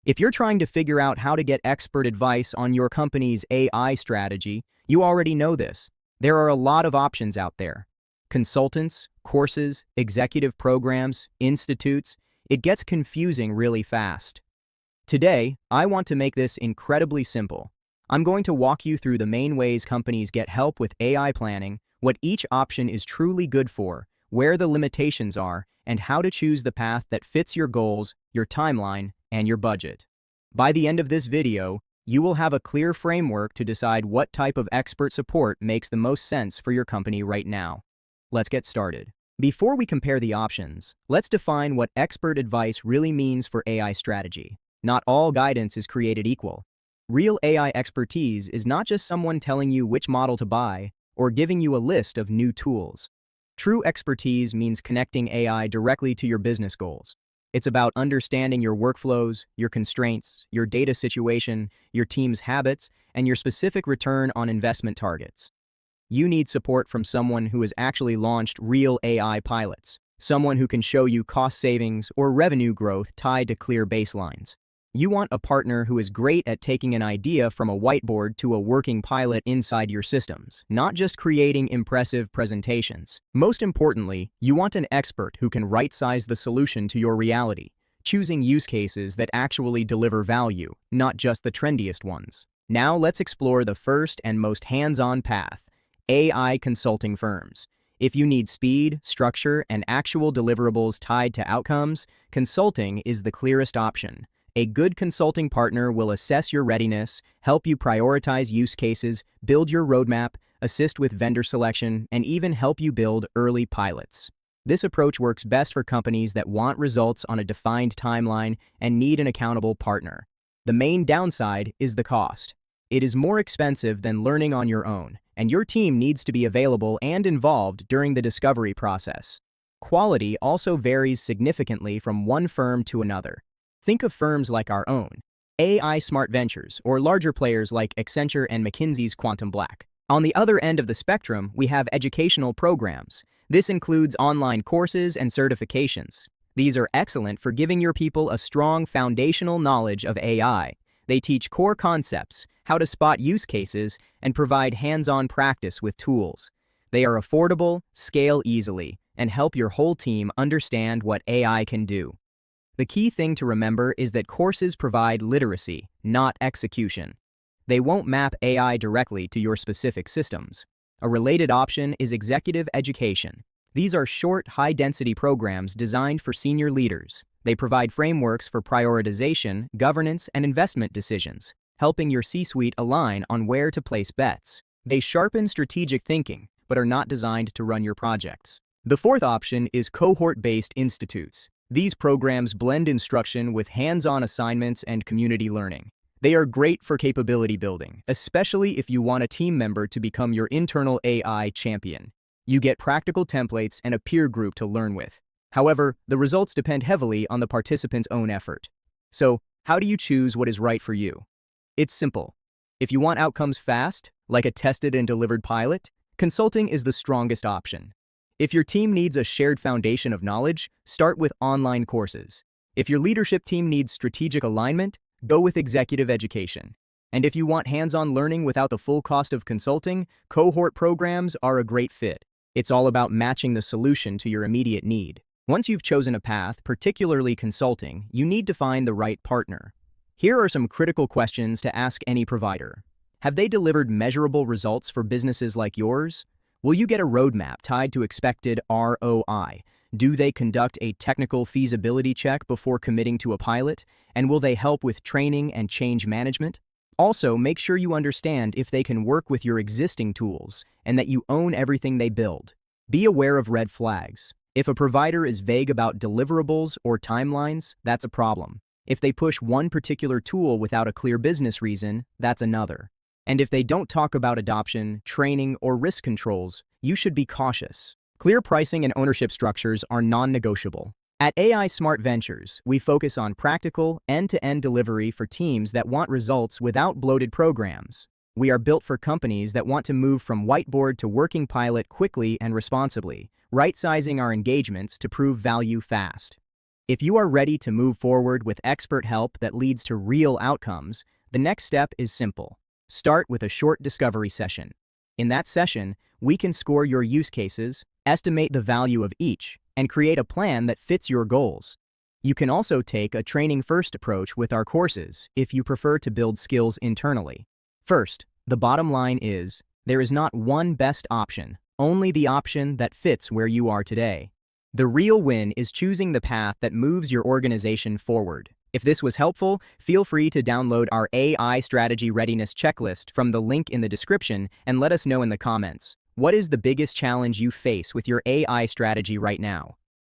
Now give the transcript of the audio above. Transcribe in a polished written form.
If you're trying to figure out how to get expert advice on your company's AI strategy, you already know this. There are a lot of options out there. Consultants, courses, executive programs, institutes. It gets confusing really fast. Today, I want to make this incredibly simple. I'm going to walk you through the main ways companies get help with AI planning, what each option is truly good for, where the limitations are, and how to choose the path that fits your goals, your timeline, and your budget. By the end of this video, you will have a clear framework to decide what type of expert support makes the most sense for your company right now. Let's get started. Before we compare the options, let's define what expert advice really means for AI strategy. Not all guidance is created equal. Real AI expertise is not just someone telling you which model to buy or giving you a list of new tools. True expertise means connecting AI directly to your business goals. It's about understanding your workflows, your constraints, your data situation, your team's habits, and your specific return on investment targets. You need support from someone who has actually launched real AI pilots, someone who can show you cost savings or revenue growth tied to clear baselines. You want a partner who is great at taking an idea from a whiteboard to a working pilot inside your systems, not just creating impressive presentations. Most importantly, you want an expert who can right-size the solution to your reality, choosing use cases that actually deliver value, not just the trendiest ones. Now let's explore the first and most hands-on path: AI consulting firms. If you need speed, structure, and actual deliverables tied to outcomes, consulting is the clearest option. A good consulting partner will assess your readiness, help you prioritize use cases, build your roadmap, assist with vendor selection, and even help you build early pilots. This approach works best for companies that want results on a defined timeline and need an accountable partner. The main downside is the cost. It is more expensive than learning on your own, and your team needs to be available and involved during the discovery process. Quality also varies significantly from one firm to another. Think of firms like our own, AI Smart Ventures, or larger players like Accenture and McKinsey's Quantum Black. On the other end of the spectrum, we have educational programs. This includes online courses and certifications. These are excellent for giving your people a strong foundational knowledge of AI. They teach core concepts, how to spot use cases, and provide hands-on practice with tools. They are affordable, scale easily, and help your whole team understand what AI can do. The key thing to remember is that courses provide literacy, not execution. They won't map AI directly to your specific systems. A related option is executive education. These are short, high-density programs designed for senior leaders. They provide frameworks for prioritization, governance, and investment decisions, helping your C-suite align on where to place bets. They sharpen strategic thinking, but are not designed to run your projects. The fourth option is cohort-based institutes. These programs blend instruction with hands-on assignments and community learning. They are great for capability building, especially if you want a team member to become your internal AI champion. You get practical templates and a peer group to learn with. However, the results depend heavily on the participant's own effort. So, how do you choose what is right for you? It's simple. If you want outcomes fast, like a tested and delivered pilot, consulting is the strongest option. If your team needs a shared foundation of knowledge, start with online courses. If your leadership team needs strategic alignment, go with executive education. And if you want hands-on learning without the full cost of consulting, cohort programs are a great fit. It's all about matching the solution to your immediate need. Once you've chosen a path, particularly consulting, you need to find the right partner. Here are some critical questions to ask any provider. Have they delivered measurable results for businesses like yours? Will you get a roadmap tied to expected ROI? Do they conduct a technical feasibility check before committing to a pilot? And will they help with training and change management? Also, make sure you understand if they can work with your existing tools and that you own everything they build. Be aware of red flags. If a provider is vague about deliverables or timelines, that's a problem. If they push one particular tool without a clear business reason, that's another. And if they don't talk about adoption, training, or risk controls, you should be cautious. Clear pricing and ownership structures are non-negotiable. At AI Smart Ventures, we focus on practical, end-to-end delivery for teams that want results without bloated programs. We are built for companies that want to move from whiteboard to working pilot quickly and responsibly, right-sizing our engagements to prove value fast. If you are ready to move forward with expert help that leads to real outcomes, the next step is simple. Start with a short discovery session. In that session, we can score your use cases, estimate the value of each, and create a plan that fits your goals. You can also take a training-first approach with our courses if you prefer to build skills internally. First, the bottom line is, there is not one best option, only the option that fits where you are today. The real win is choosing the path that moves your organization forward. If this was helpful, feel free to download our AI Strategy Readiness Checklist from the link in the description and let us know in the comments. What is the biggest challenge you face with your AI strategy right now?